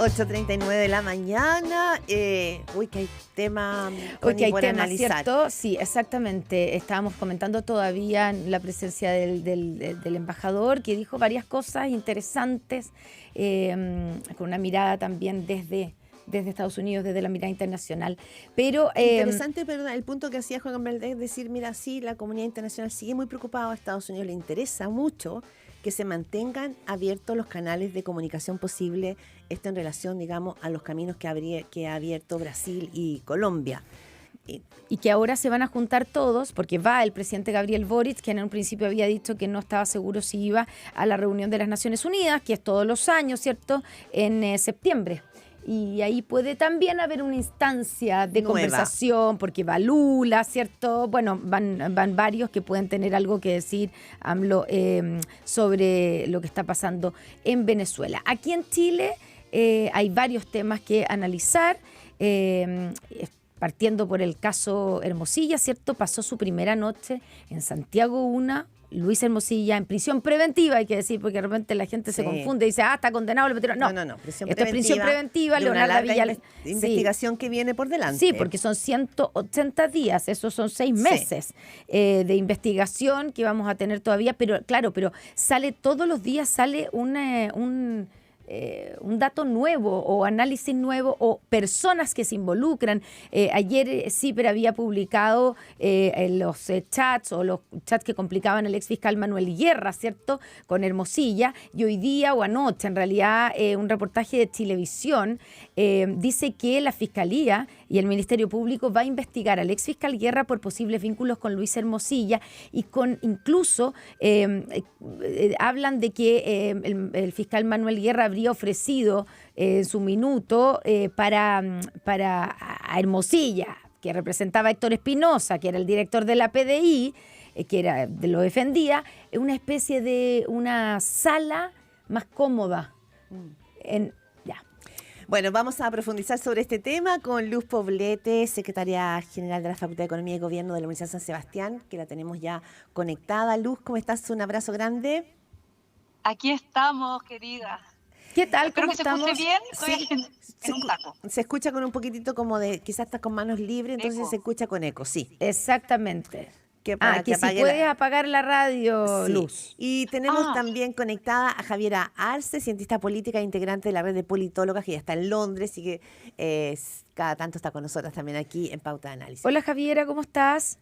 8:39 de la mañana. Uy, que hay tema Hoy que hay por tema, analizar. ¿cierto? Sí, exactamente. Estábamos comentando todavía la presencia del embajador, que dijo varias cosas interesantes, con una mirada también desde Estados Unidos, desde la mirada internacional. Pero Interesante, perdón, el punto que hacía Juan Gabriel es decir, mira, sí, la comunidad internacional sigue muy preocupada, a Estados Unidos le interesa mucho que se mantengan abiertos los canales de comunicación posible, esto en relación, digamos, a los caminos que ha abierto Brasil y Colombia. y que ahora se van a juntar todos, porque va el presidente Gabriel Boric, que en un principio había dicho que no estaba seguro si iba a la reunión de las Naciones Unidas, que es todos los años, ¿cierto?, en septiembre. Y ahí puede también haber una instancia de Nueva conversación, porque va Lula, ¿cierto? Bueno, van varios que pueden tener algo que decir, AMLO, sobre lo que está pasando en Venezuela. Aquí en Chile hay varios temas que analizar, partiendo por el caso Hermosilla, ¿cierto? Pasó su primera noche en Santiago Luis Hermosilla en prisión preventiva, hay que decir, porque de repente la gente se confunde y dice, está condenado, lo metieron. No, prisión esto es prisión preventiva, de una Leonardo larga Villalobos. investigación que viene por delante. Sí, porque son 180 días, esos son 6 meses de investigación que vamos a tener todavía, pero claro, pero sale todos los días, sale un dato nuevo o análisis nuevo o personas que se involucran. Ayer CIPER había publicado los chats o los chats que complicaban al exfiscal Manuel Guerra, ¿cierto?, con Hermosilla, y hoy día o anoche, en realidad, un reportaje de Chilevisión dice que la Fiscalía y el Ministerio Público va a investigar al exfiscal Guerra por posibles vínculos con Luis Hermosilla y con incluso hablan de que el fiscal Manuel Guerra habría ofrecido en su minuto para a Hermosilla, que representaba a Héctor Espinosa, que era el director de la PDI, lo defendía, una especie de una sala más cómoda. Bueno, vamos a profundizar sobre este tema con Luz Poblete, secretaria general de la Facultad de Economía y Gobierno de la Universidad San Sebastián, que la tenemos ya conectada. Luz, ¿cómo estás? Un abrazo grande. Aquí estamos, querida. ¿Qué tal? Espero ¿Cómo que estamos? se escuche bien. Estoy Sí. en un taco. Se escucha con un poquitito como de, quizás estás con manos libres, entonces Eco. se escucha con eco, sí. Exactamente. Que para que si apague puedes apagar la radio, Sí. Luz. Y tenemos también conectada a Javiera Arce, cientista política e integrante de la red de politólogas, que ya está en Londres y que cada tanto está con nosotras también aquí en Pauta de Análisis. Hola Javiera, ¿cómo estás?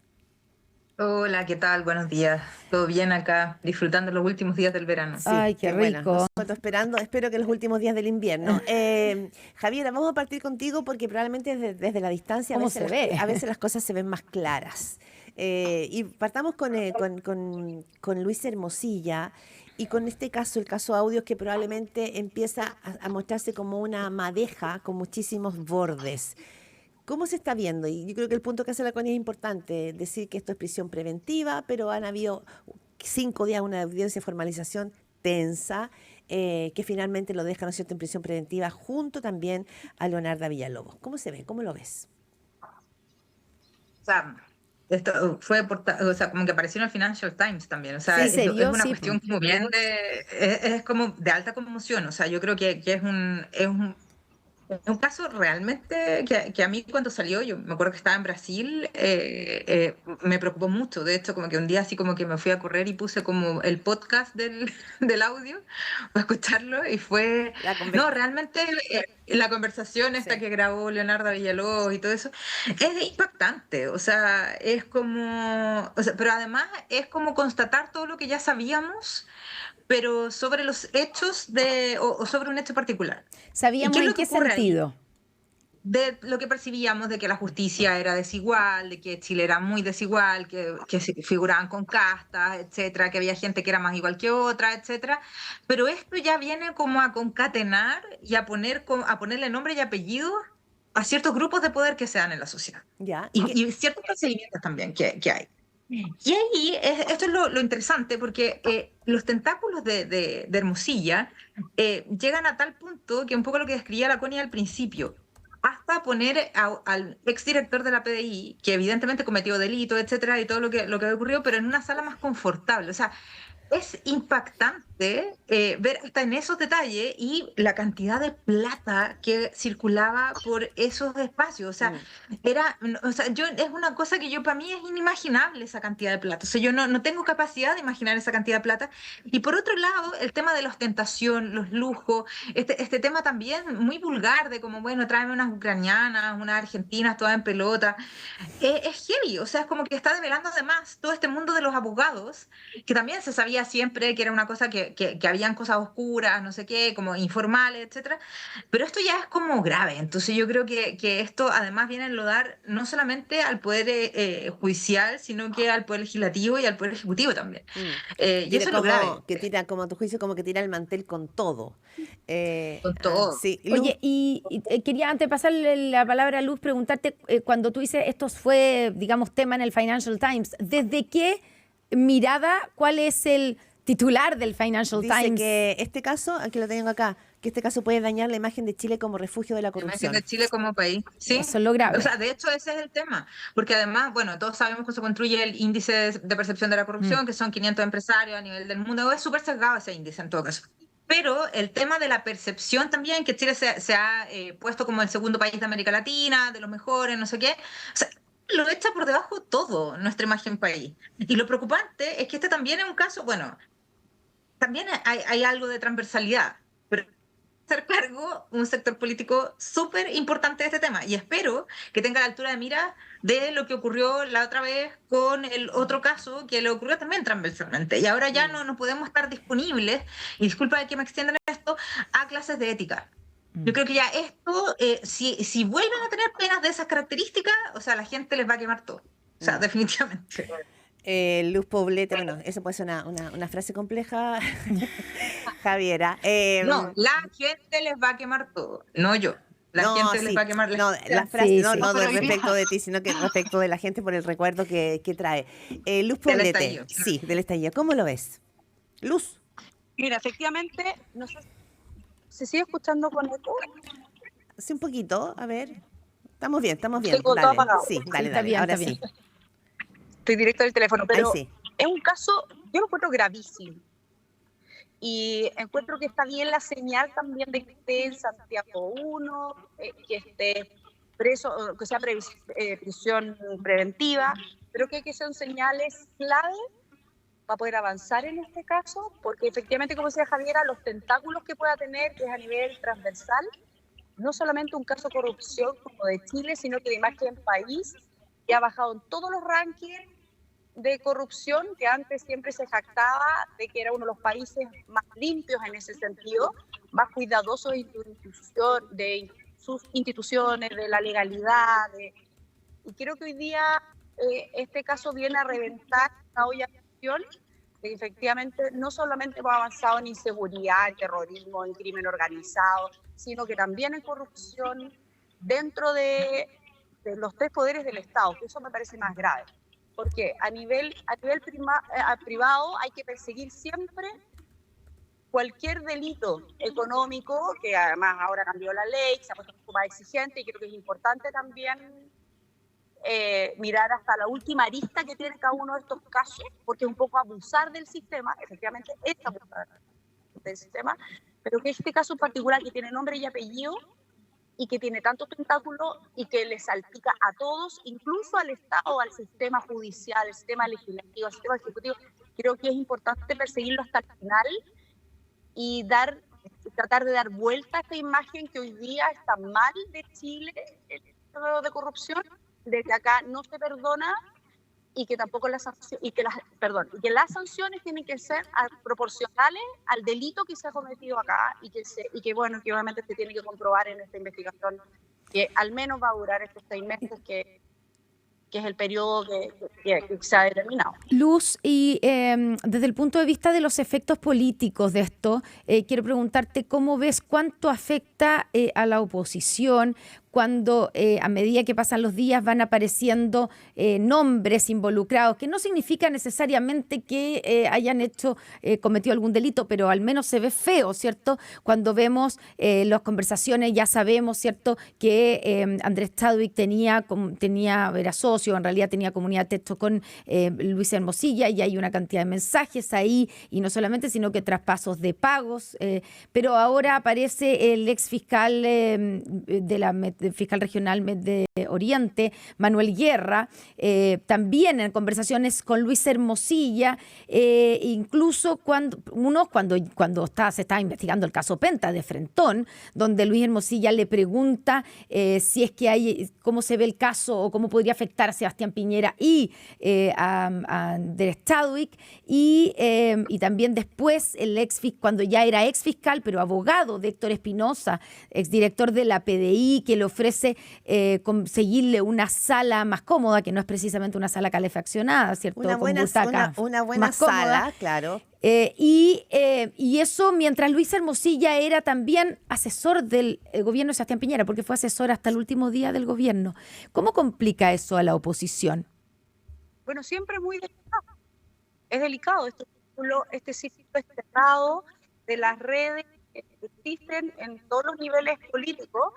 Hola, ¿qué tal? Buenos días. ¿Todo bien acá? Disfrutando los últimos días del verano. Sí, Ay, qué bueno, rico. nosotros espero que los últimos días del invierno. Javiera, vamos a partir contigo porque probablemente desde la distancia ¿Cómo se ve? a veces las cosas se ven más claras. Y partamos con Luis Hermosilla y con este caso, el caso Audios, que probablemente empieza a mostrarse como una madeja con muchísimos bordes. ¿Cómo se está viendo? Y yo creo que el punto que hace la Connie es importante, decir que esto es prisión preventiva, pero han habido 5 días una audiencia de formalización tensa, que finalmente lo deja, ¿no es cierto?, en prisión preventiva, junto también a Leonardo Villalobos. ¿Cómo se ve? ¿Cómo lo ves? O sea, esto fue como que apareció en el Financial Times también. O sea, Sí, es ¿serio? una Sí. cuestión como bien es como de alta conmoción. O sea, yo creo que es un caso realmente que a mí cuando salió, yo me acuerdo que estaba en Brasil, me preocupó mucho. De hecho, como que un día así como que me fui a correr y puse como el podcast del audio para escucharlo y fue... No, realmente la conversación esta que grabó Leonardo Villalobos y todo eso es impactante. O sea, es como... O sea, pero además es como constatar todo lo que ya sabíamos, pero sobre los hechos o sobre un hecho particular. ¿Sabíamos ¿Y qué es en lo que qué ocurre ahí? sentido? De lo que percibíamos de que la justicia era desigual, de que Chile era muy desigual, que se figuraban con castas, etcétera, que había gente que era más igual que otra, etcétera. Pero esto ya viene como a concatenar y a ponerle nombre y apellido a ciertos grupos de poder que se dan en la sociedad. ¿Ya? Y ciertos procedimientos también que hay. Y ahí, esto es lo interesante, porque los tentáculos de Hermosilla llegan a tal punto que un poco lo que describía la Connie al principio, hasta poner al exdirector de la PDI, que evidentemente cometió delito, etcétera, y todo lo que ocurrió, pero en una sala más confortable. O sea, es impactante ver hasta en esos detalles y la cantidad de plata que circulaba por esos espacios. O sea, es una cosa que para mí es inimaginable esa cantidad de plata. O sea, yo no tengo capacidad de imaginar esa cantidad de plata. Y por otro lado, el tema de la ostentación, los lujos, este tema también muy vulgar de como, bueno, tráeme unas ucranianas, unas argentinas todas en pelota. Es heavy, o sea, es como que está develando además todo este mundo de los abogados, que también se sabía siempre que era una cosa que habían cosas oscuras, no sé qué, como informales, etcétera, pero esto ya es como grave. Entonces yo creo que esto además viene a enlodar no solamente al poder judicial, sino que al poder legislativo y al poder ejecutivo también. Y eso es lo grave. Que tira, como a tu juicio, como que tira el mantel con todo. Con todo. Sí. Oye, quería antes de pasarle la palabra a Luz, preguntarte, cuando tú dices esto fue, digamos, tema en el Financial Times, ¿desde qué mirada, cuál es el titular del Financial Dice Times? que este caso, aquí lo tengo acá, que este caso puede dañar la imagen de Chile como refugio de la La corrupción. imagen de Chile como país. Sí. Eso es lo grave. O sea, de hecho ese es el tema, porque además, bueno, todos sabemos que se construye el índice de percepción de la corrupción, que son 500 empresarios a nivel del mundo, es súper sesgado ese índice en todo caso. Pero el tema de la percepción también, que Chile se ha puesto como el segundo país de América Latina, de los mejores, no sé qué, o sea, lo echa por debajo todo nuestra imagen país. Y lo preocupante es que este también es un caso, bueno, también hay algo de transversalidad, pero hacer cargo un sector político súper importante de este tema y espero que tenga la altura de mira de lo que ocurrió la otra vez con el otro caso que le ocurrió también transversalmente y ahora ya no podemos estar disponibles, y disculpa que me extiendan esto, a clases de ética. Yo creo que ya esto, si vuelven a tener penas de esas características, o sea, la gente les va a quemar todo, o sea, definitivamente. Luz Poblete, bueno, eso puede ser una frase compleja, Javiera. No, la gente les va a quemar todo, no yo. La gente les va a quemar no, la frase, Sí, no, sí. no Pero respecto de ti, sino que respecto de la gente por el recuerdo que trae. Luz Del Poblete, estallido. sí, del estallido. ¿Cómo lo ves? Luz. Mira, efectivamente, no sé, ¿se sigue escuchando con eco? Sí, un poquito, a ver. Estamos bien, Tengo todo dale. apagado. Sí, dale, está dale, bien, ahora está sí. Estoy directo del teléfono, Ahí pero sí. es un caso, yo lo encuentro gravísimo. Y encuentro que está bien la señal también de que esté en Santiago 1, que esté preso, que sea prisión preventiva, pero que son señales clave para poder avanzar en este caso, porque efectivamente, como decía Javiera, los tentáculos que pueda tener, que es a nivel transversal, no solamente un caso de corrupción como de Chile, sino que de imagen país, que ha bajado en todos los rankings de corrupción, que antes siempre se jactaba de que era uno de los países más limpios en ese sentido, más cuidadosos de sus instituciones, de la legalidad. Y creo que hoy día este caso viene a reventar la olla de presión, que efectivamente no solamente hemos avanzado en inseguridad, en terrorismo, en crimen organizado, sino que también en corrupción dentro de los tres poderes del Estado, que eso me parece más grave. Porque a nivel privado hay que perseguir siempre cualquier delito económico, que además ahora cambió la ley, se ha puesto un poco más exigente, y creo que es importante también mirar hasta la última arista que tiene cada uno de estos casos, porque es un poco abusar del sistema, efectivamente es abusar del sistema, pero que este caso en particular, que tiene nombre y apellido, y que tiene tantos tentáculos y que le salpica a todos, incluso al Estado, al sistema judicial, al sistema legislativo, al sistema ejecutivo. Creo que es importante perseguirlo hasta el final y tratar de dar vuelta a esta imagen que hoy día está mal de Chile, el estado de corrupción, de que acá no se perdona y que tampoco las sanciones tienen que ser proporcionales al delito que se ha cometido acá y que obviamente se tiene que comprobar en esta investigación, que al menos va a durar estos 6 meses, que es el periodo que se ha determinado. Luz, y desde el punto de vista de los efectos políticos de esto, quiero preguntarte cómo ves cuánto afecta a la oposición, cuando a medida que pasan los días van apareciendo nombres involucrados, que no significa necesariamente que hayan cometido algún delito, pero al menos se ve feo, ¿cierto? Cuando vemos las conversaciones, ya sabemos, ¿cierto?, que Andrés Chadwick era socio, en realidad tenía comunidad de texto con Luis Hermosilla, y hay una cantidad de mensajes ahí, y no solamente, sino que traspasos de pagos, pero ahora aparece el ex fiscal fiscal regional de Oriente, Manuel Guerra, también en conversaciones con Luis Hermosilla, incluso cuando se estaba investigando el caso Penta de Frentón, donde Luis Hermosilla le pregunta si es que cómo se ve el caso o cómo podría afectar a Sebastián Piñera y a Andrés Chadwick, y también después cuando ya era ex fiscal, pero abogado de Héctor Espinosa, exdirector de la PDI, que le ofrece conseguirle una sala más cómoda, que no es precisamente una sala calefaccionada, ¿cierto? Una buena más cómoda. sala, claro. Y eso mientras Luis Hermosilla era también asesor del gobierno de Sebastián Piñera, porque fue asesor hasta el último día del gobierno. ¿Cómo complica eso a la oposición? Bueno, siempre es muy delicado. Es delicado este círculo cerrado de las redes que existen en todos los niveles políticos,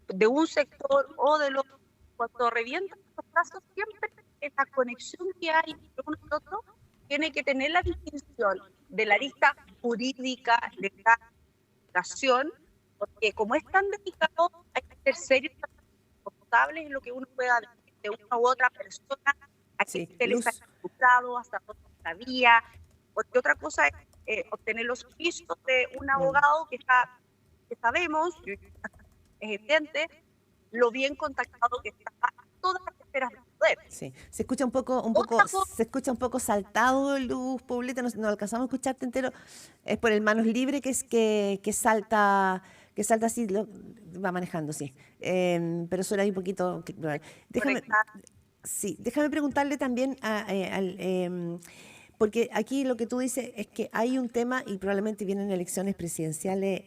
de un sector o del otro. Cuando revientan estos casos, siempre esa conexión que hay entre uno y otro tiene que tener la distinción de la arista jurídica, de la investigación, porque como es tan delicado, hay que ser serios y responsables en lo que uno pueda decir de una u otra persona, a qué se les ha imputado, hasta dónde sabía, porque otra cosa es obtener los servicios de un abogado que sabemos, es evidente, lo bien contactado que está a todas las esferas del poder. Sí, se escucha un poco saltado, Luz Poblete, no alcanzamos a escucharte entero. Es por el manos libre que salta así, va manejando, sí. Pero suena ahí un poquito. Déjame preguntarle también porque aquí lo que tú dices es que hay un tema y probablemente vienen elecciones presidenciales,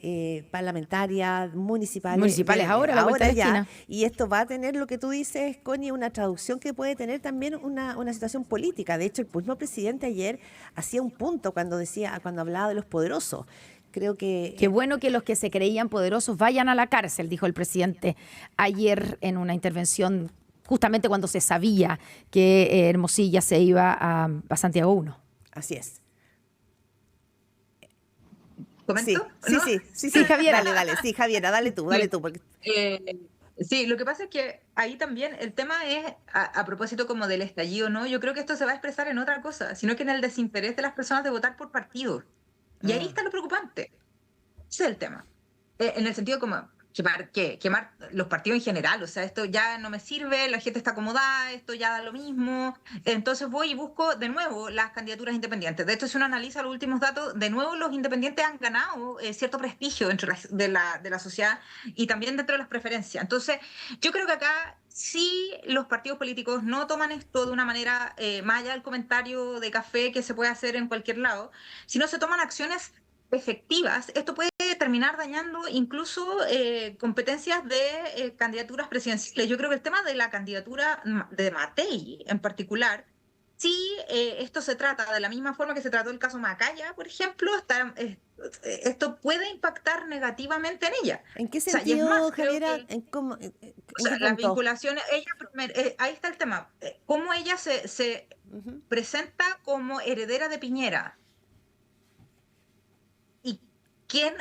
parlamentarias, municipales ahora, la vuelta de la esquina. Y esto va a tener, lo que tú dices, Connie, una traducción que puede tener también una situación política. De hecho, el mismo presidente ayer hacía un punto cuando hablaba de los poderosos. Creo que... Qué bueno que los que se creían poderosos vayan a la cárcel, dijo el presidente ayer en una intervención, justamente cuando se sabía que Hermosilla se iba a Santiago 1. Así es. ¿Comento? Sí, Javiera. Dale. Sí, Javiera, dale tú. Porque... Sí, lo que pasa es que ahí también el tema es, a propósito como del estallido, ¿no? Yo creo que esto se va a expresar en otra cosa, sino que en el desinterés de las personas de votar por partidos. Y ahí está lo preocupante. Ese es el tema. En el sentido como... Quemar los partidos en general, o sea, esto ya no me sirve, la gente está acomodada, esto ya da lo mismo, entonces voy y busco de nuevo las candidaturas independientes. De hecho, si uno analiza los últimos datos, de nuevo los independientes han ganado cierto prestigio dentro de la sociedad y también dentro de las preferencias. Entonces, yo creo que acá sí los partidos políticos no toman esto de una manera más allá del comentario de café que se puede hacer en cualquier lado, sino se toman acciones efectivas. Esto puede terminar dañando incluso competencias de candidaturas presidenciales. Yo creo que el tema de la candidatura de Matei en particular, sí, esto se trata de la misma forma que se trató el caso Macaya, por ejemplo, esto puede impactar negativamente en ella. ¿En qué sentido, Javiera? Las vinculaciones, ahí está el tema, cómo ella se presenta como heredera de Piñera.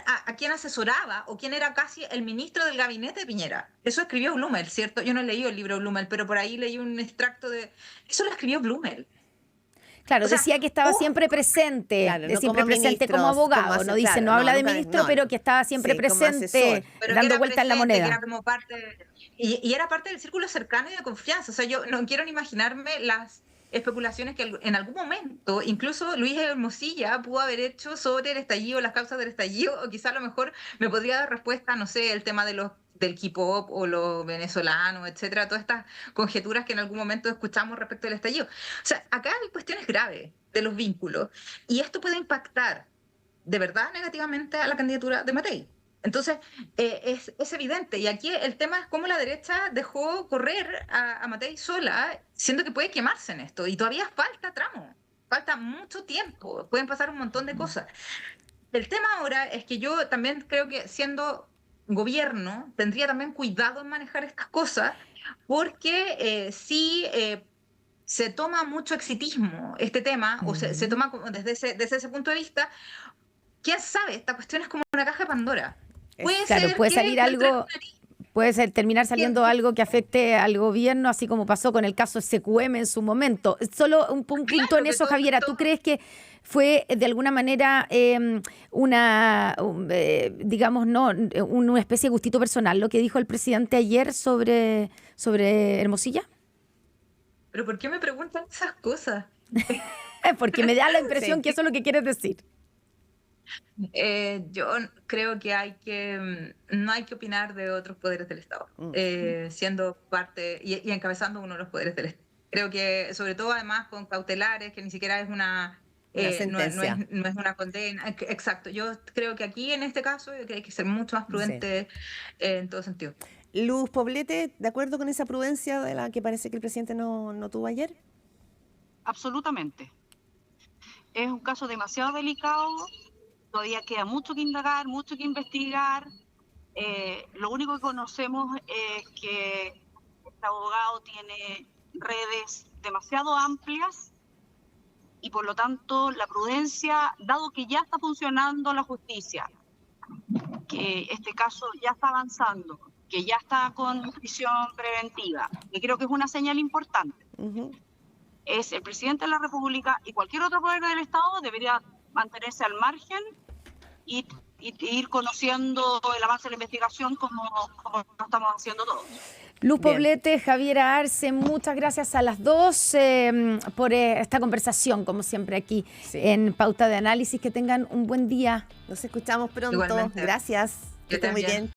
¿A quién asesoraba o quién era casi el ministro del gabinete de Piñera? Eso escribió Blumel, ¿cierto? Yo no he leído el libro de Blumel, pero por ahí leí un extracto de... Eso lo escribió Blumel. Claro, decía que estaba siempre presente, como abogado, no habla de ministro, pero que estaba siempre presente, dando vuelta en la moneda. Era como y era parte del círculo cercano y de confianza. O sea, yo no quiero ni imaginarme las especulaciones que en algún momento incluso Luis Hermosilla pudo haber hecho sobre el estallido, las causas del estallido, o quizá a lo mejor me podría dar respuesta, no sé, el tema del K-pop o los venezolanos, etcétera, todas estas conjeturas que en algún momento escuchamos respecto al estallido. O sea, acá hay cuestiones graves de los vínculos y esto puede impactar de verdad negativamente a la candidatura de Matei. Entonces, es evidente. Y aquí el tema es cómo la derecha dejó correr a Matei sola, siendo que puede quemarse en esto. Y todavía falta tramo, falta mucho tiempo, pueden pasar un montón de cosas. El tema ahora es que yo también creo que siendo gobierno tendría también cuidado en manejar estas cosas, porque sí se toma mucho exitismo este tema, o se toma como desde ese punto de vista. ¿Quién sabe? Esta cuestión es como una caja de Pandora. Puede Claro, ser puede que salir algo, terminar saliendo algo que afecte al gobierno, así como pasó con el caso SQM en su momento. Solo un punto en eso, Javiera. ¿Tú crees que fue de alguna manera digamos, no, una especie de gustito personal lo que dijo el presidente ayer sobre Hermosilla? ¿Pero por qué me preguntan esas cosas? Porque me da la impresión que eso es lo que quieres decir. Yo creo que no hay que opinar de otros poderes del Estado, siendo parte y encabezando uno de los poderes del Estado. Creo que, sobre todo, además, con cautelares, que ni siquiera es una sentencia. No es una condena. Exacto. Yo creo que aquí, en este caso, que hay que ser mucho más prudente en todo sentido. Luz Poblete, ¿de acuerdo con esa prudencia de la que parece que el presidente no tuvo ayer? Absolutamente. Es un caso demasiado delicado. Todavía queda mucho que indagar, mucho que investigar. Lo único que conocemos es que este abogado tiene redes demasiado amplias y por lo tanto la prudencia, dado que ya está funcionando la justicia, que este caso ya está avanzando, que ya está con prisión preventiva, que creo que es una señal importante, es el presidente de la República y cualquier otro poder del Estado debería mantenerse al margen y ir conociendo el avance de la investigación como lo estamos haciendo todos. Luz Poblete, Javiera Arce, muchas gracias a las dos por esta conversación, como siempre aquí en Pauta de Análisis. Que tengan un buen día. Nos escuchamos pronto. Igualmente. Gracias. Que estén muy bien.